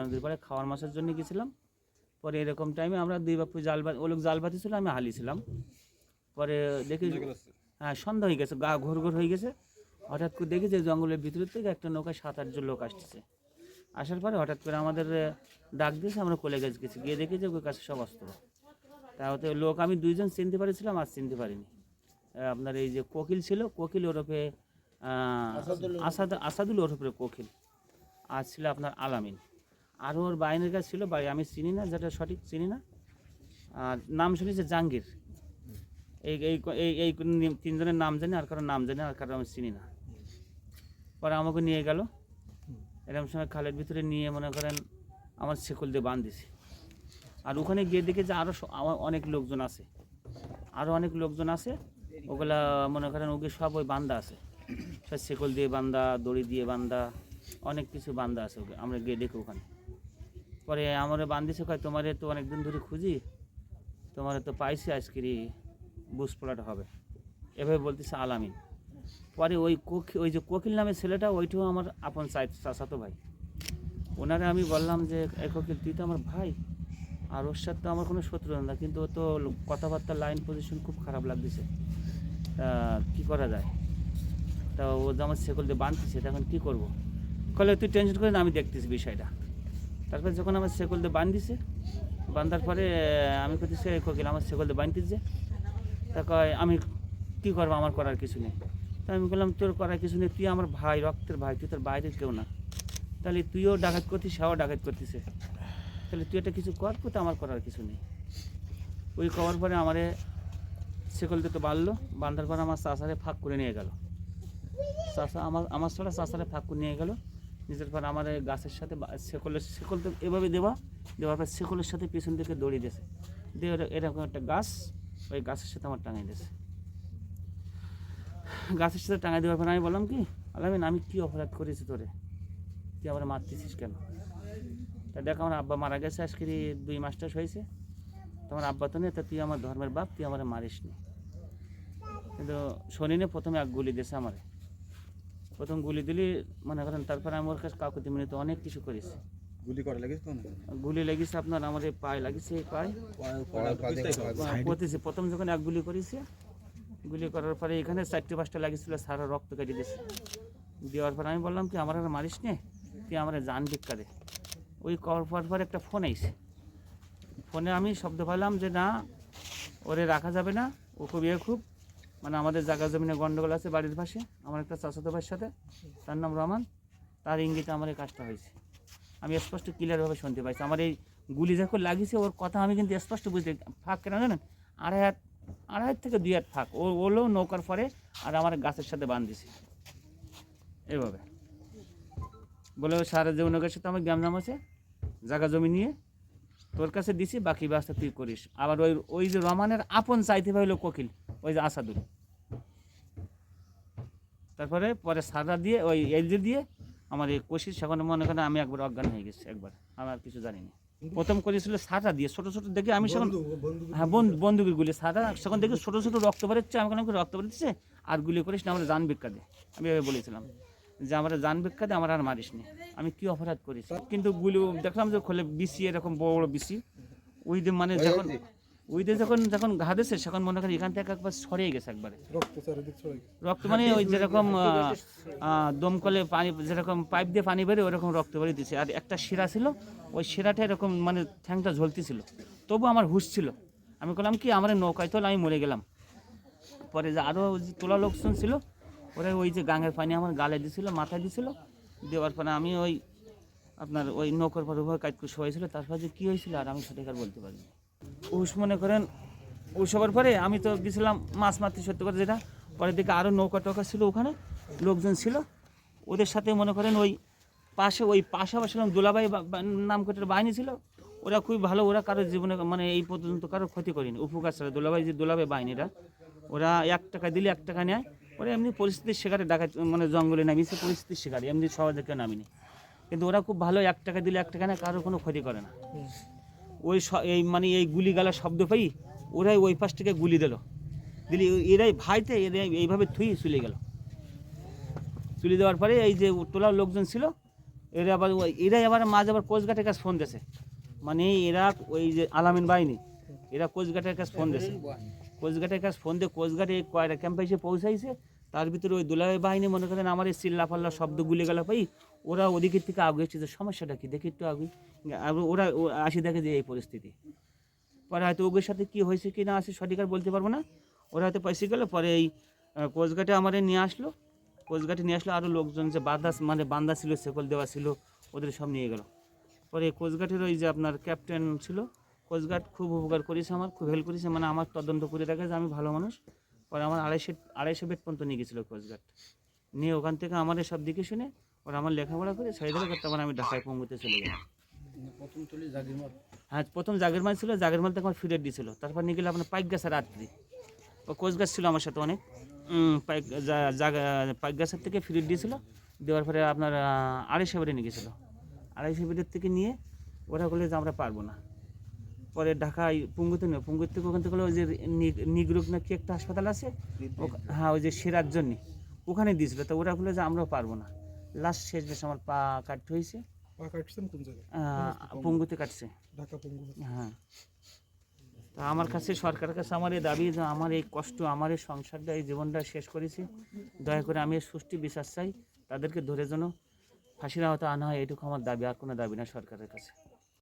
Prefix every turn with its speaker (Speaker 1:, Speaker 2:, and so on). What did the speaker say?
Speaker 1: নদীর পাড়ে খাওয়ার মাছের জন্য গেছিলাম। পরে এরকম টাইমে আমরা দুই বাপু ও লোক জাল পাতি ছিল, আমি হালি ছিলাম। পরে দেখি হ্যাঁ সন্ধ্যা হয়ে গেছে, গা ঘোর ঘোর হয়ে গেছে। হঠাৎ করে দেখি যে জঙ্গলের ভিতর থেকে একটা নৌকায় 7-8 জন লোক আসতেছে। আসার পরে হঠাৎ করে আমাদের ডাক দিয়েছে, আমরা কোলে গেছি গিয়ে দেখি যে ওই কাছে সব অস্ত্র। তা হতে লোক আমি 2 জন চিনতে পারিছিলাম, আর চিনতে পারিনি। আপনার এই যে কোকিল ছিল, কোকিল ওরফে আসাদুল ওরফে কোকিল, আর ছিল আপনার আলামিন। আর ওর বাইনের কাছে ছিল বাড়ি, আমি চিনি না, যেটা সঠিক চিনি না। আর নাম শুনেছে জাহাঙ্গীর। এই এই এই 3 জনের নাম জানি, আর কারোর নাম জানি, আর কারো আমি চিনি না। পরে আমাকে নিয়ে গেল, এরকম সময় খালের ভিতরে নিয়ে মনে করেন আমার শেকল দিয়ে বাঁধ দিছি। আর ওখানে গিয়ে দেখে যে আরও অনেক লোকজন আছে, আরও অনেক লোকজন আছে। ওগুলা মনে করেন ওকে সব ওই বান্ধা আছে, সব শেকল দিয়ে বান্ধা, দড়ি দিয়ে বান্ধা, অনেক কিছু বান্ধা আছে ওকে। আমরা গিয়ে দেখি ওখানে। পরে আমার বান্ধিছে, কয় তোমারে তো অনেকদিন ধরে খুঁজি, তোমারে তো পাইছি, আজকেরই বুঝপড়াটা হবে, এভাবে বলতেছে আলামিন। পরে ওই যে কোকিল নামের ছেলেটা, ওইটাও আমার আপন চাচাতো ভাই। ওনারে আমি বললাম যে এই কোকিল, তুই তো আমার ভাই, আর ওর সাথে তো আমার কোনো শত্রু না, কিন্তু ও তো কথাবার্তা লাইন পজিশন খুব খারাপ লাগতেছে, তা কী করা যায়? তা ও যে আমার শেকল দিয়ে বাঁধতেছে, তখন কী করবো? কলে তুই টেনশন করে না, আমি দেখতেছি বিষয়টা। তারপরে যখন আমার শেকল দিয়ে বাঁধিছে, বাঁধার পরে আমি করতেছি কোকিল আমার শেকল দিয়ে বাঁধতেছে। তা কয় আমি কী করবো, আমার করার কিছু নেই। তা আমি বললাম তোর করার কিছু নেই, তুই আমার ভাই, রক্তের ভাই, তুই তোর বাইরের কেউ না। তাহলে তুইও ডাকাত করতিস, সেও ডাকাত করতেছে, তাহলে তুই এটা কিছু কর, তো আমার করার কিছু নেই। ওই করার পরে আমারে শেকল দিয়ে তো বাঁধলো, বাঁধার পরে আমার চাষারে ফাঁক করে নিয়ে গেল। চাষা আমার ছাড়া চাষারে ফাঁক করে নিয়ে গেল। নিজের পর আমার গাছের সাথে শেকল তো এভাবে দেওয়ার পর শেকলের সাথে পিছন থেকে দড়ি দিয়েছে, দিয়ে এরকম একটা গাছ, ওই গাছের সাথে আমার টাঙাই দিয়েছে। গাছের সাথে টাঙাই দেওয়ার পর আমি বললাম কি আলামিন, আমি কী অপরাধ করেছি তোরে, তুই আমার মারতেছিস কেন? তা দেখ আমার আব্বা মারা গেছে, আজকে 2 মাস হয়েছে, তোমার আব্বা তো নেই, তা তুই আমার ধর্মের বাপ, তুই আমার মারিস নি। কিন্তু শনিনে প্রথমে এক গুলি দিয়েছে আমারে, প্রথম গুলি দিলি মনে করেন। তারপরে আমি ওর কাছে কাকুতি মিনিতে অনেক কিছু করেছি। গুলি লেগেছে আপনার আমার পায়ে লাগিয়েছে, এই পায়ে পড়তেছে। প্রথম যখন এক গুলি করেছে, গুলি করার পরে এখানে 4-5টা লাগিয়েছিল, সারা রক্ত কেটে দিয়েছে। দেওয়ার পর আমি বললাম কি আমার আর মারিস নে, তুই আমার জান ভিক্ষা দে। ওই করার পর একটা ফোন আইছে, ফোনে আমি শব্দ পেলাম যে না, ওরে রাখা যাবে না, ও খুব মানে আমাদের জায়গা জমিনে গন্ডগোল আছে বাড়ির পাশে, আমার একটা চাচাতো ভাইয়ের সাথে, তার নাম রহমান, তার ইঙ্গিতে আমার এই কাজটা হয়েছে। আমি স্পষ্ট ক্লিয়ারভাবে শুনতে পাইছি। আমার এই গুলি যখন লাগিয়েছে ওর কথা আমি কিন্তু স্পষ্ট বুঝতে, ফাঁক কেন জানেন, আড়াই হাত থেকে 2 হাত ফাঁক, ওলো নৌকার পরে, আর আমার গাছের সাথে বাঁধিয়েছে এভাবে বলে, সারা জীবনের সাথে আমার গ্যামজাম আছে, জায়গা জমি নিয়ে তোর কাছে দিছি, বাকি ব্যবস্থা তুই করিস। আবার ওই যে রহমানের আপন চাইতে পারলো কোকিল, ওই যে আসাদুল। তারপরে সারা দিয়ে ওই এলজি দিয়ে আমার এই কোশিস, সেখানে মনে করেন আমি একবার অজ্ঞান হয়ে গেছি, একবার আমার কিছু জানি না। প্রথম করেছিল সারা দিয়ে ছোটো ছোটো দেখে, আমি সেখানে হ্যাঁ বন্দুকের গুলি সারা, সেখান থেকে ছোটো ছোটো রক্ত বেরোচ্ছে, আমি কোনো রক্ত বেরোচ্ছে, আর গুলি করিস না, আমার জান ভিক্ষা দে। আমি এভাবে বলেছিলাম যে আমার জান ভিক্ষা দে, আমার আর মারিস নি, আমি কী অপরাধ করেছি। কিন্তু গুলি দেখলাম যে খোলে বিসি, এরকম বড় বড় বিসি, ওই যে মানে যখন ঘা দিয়েছে, সেখন মনে করেন এখান থেকে একবার ছড়িয়ে গেছে, একবারে রক্ত, মানে ওই যেরকম দমকলে পানি যেরকম পাইপ দিয়ে পানি বেরোয় ওরকম রক্ত বেরিয়ে দিয়েছে। আর একটা শিরা ছিল, ওই শিরাটা এরকম মানে ঠ্যাংটা ঝলতেছিল, তবু আমার হুশ ছিল। আমি বললাম কি আমার নৌকায় তোল, আমি মরে গেলাম। পরে যে আরও তোলা লোকজন ছিল, ওরা ওই যে গাঙের পানি আমার গালে দিয়েছিল, মাথায় দিয়েছিল, দেওয়ার পরে আমি ওই আপনার ওই নৌকার পর উভয় কাজ করে শোয়াইছিল। তারপর যে কী হয়েছিল আর আমি সঠিক আর বলতে পারিনি। উস মনে করেন ওইসবের পরে আমি তো গেছিলাম মাছ মারতে, সত্যি করে যেটা। পরের দিকে আরও নৌকা টৌকা ছিল, ওখানে লোকজন ছিল, ওদের সাথে মনে করেন ওই পাশাপাশি দোলাবাই নাম করে বাহিনী ছিল। ওরা খুবই ভালো, ওরা কারোর জীবনে মানে এই পর্যন্ত কারোর ক্ষতি করেনি, উপকার ছাড়া। দোলাবাই বাহিনীরা, ওরা 1 টাকা দিলে 1 টাকা নেয়। ওরা এমনি পরিস্থিতির শিকারে ডাকাত, মানে জঙ্গলে নামিয়েছে পরিস্থিতির শিকারে, এমনি সহজে কেউ নামিনি। কিন্তু ওরা খুব ভালো, 1 টাকা দিলে 1 টাকা নেয়, কারোর কোনো ক্ষতি করে না। এই মানে এই গুলি গালার শব্দ পাই, ওরাই ওই পাশ থেকে গুলি দিল, এরাই ভাইতে এরাই এইভাবে থুই চলে গেল। চলে দেওয়ার পরে এই যে তোলার লোকজন ছিল, এরাই আবার মাঝে আবার কোস্টগার্ডের কাছে ফোন দিয়েছে, মানে এরা ওই যে আলামিন বাহিনী এরা কোস্টগার্ডের কাছে ফোন দিয়েছে, কোস্টগার্ডের কাছে ফোন দিয়ে কোস্টগার্ডে কয়টা ক্যাম্পে এসে পৌঁছাইছে। তার ভিতরে ওই দুলাভাই বাহিনী মনে করেন আমার এই চিল্লা পাল্লা শব্দ গুলি গেল পাই, ওরা ওদিকের থেকে আগে এসেছে যে সমস্যাটা কি দেখি একটু আগে, ওরা আসি দেখে যে এই পরিস্থিতি। পরে হয়তো ওদের সাথে কী হয়েছে কি না আছে সঠিক আর বলতে পারবো না, ওরা হয়তো পয়সা গেলো। পরে এই কোস্টগার্ডে আমাদের নিয়ে আসলো, কোস্টগার্ডে নিয়ে আসলো, আরও লোকজন যে বান্দা ছিল, সেকল দেওয়া ছিল, ওদের সব নিয়ে গেল। পরে কোস্টগার্ডের ওই যে আপনার ক্যাপ্টেন ছিল, কোস্টগার্ড খুব উপকার করেছে, আমার খুব হেল্প করেছে, মানে আমার তদন্ত করে রাখে যে আমি ভালো মানুষ। পরে আমার 250 বেড পর্যন্ত নিয়ে গেছিলো কোস্টগার্ড, নিয়ে ওখান থেকে আমাদের সব দিকে শুনে ওরা আমার লেখাপড়া করে ছেড়ে দিলে, তারপর আমি ঢাকায় পঙ্গুতে চলে গেলাম। হ্যাঁ, প্রথম জাগেরমাল ছিল, জাগেরমাল থেকে আমার ফিরে দিয়েছিল, তারপর নিয়ে গেলে আপনার পাইকগাছা রাত্রি, ও কোচগাছ ছিল আমার সাথে অনেক, পাইকগাছার থেকে ফিরে দিয়েছিল, দেওয়ার পরে আপনার 250 বেডে নিয়ে গেছিলো, 250 বেডের থেকে নিয়ে ওরা বলে যে আমরা পারবো না। পরে ঢাকায় পুঙ্গুতে নেই, পুঙ্গুর থেকে ওখান থেকে ওই যে নিগ্রুক না কি একটা হাসপাতাল আছে, হ্যাঁ ওই যে সেরার জন্য ওখানে দিয়েছিল, তো ওরা বলে যে আমরাও পারবো না। লাস্ট শেষ বেশ আমার পা কাটতে হয়েছে, পুঙ্গুতে কাটছে, হ্যাঁ। তা আমার কাছে সরকারের কাছে আমার এই দাবি যে আমার এই কষ্ট, আমার এই সংসারটা, এই জীবনটা শেষ করেছি, দয়া করে আমি সুষ্ঠু বিচার চাই, তাদেরকে ধরে যেন ফাঁসির আওতায় আনা হয়, এইটুকু আমার দাবি, আর কোনো দাবি না সরকারের কাছে।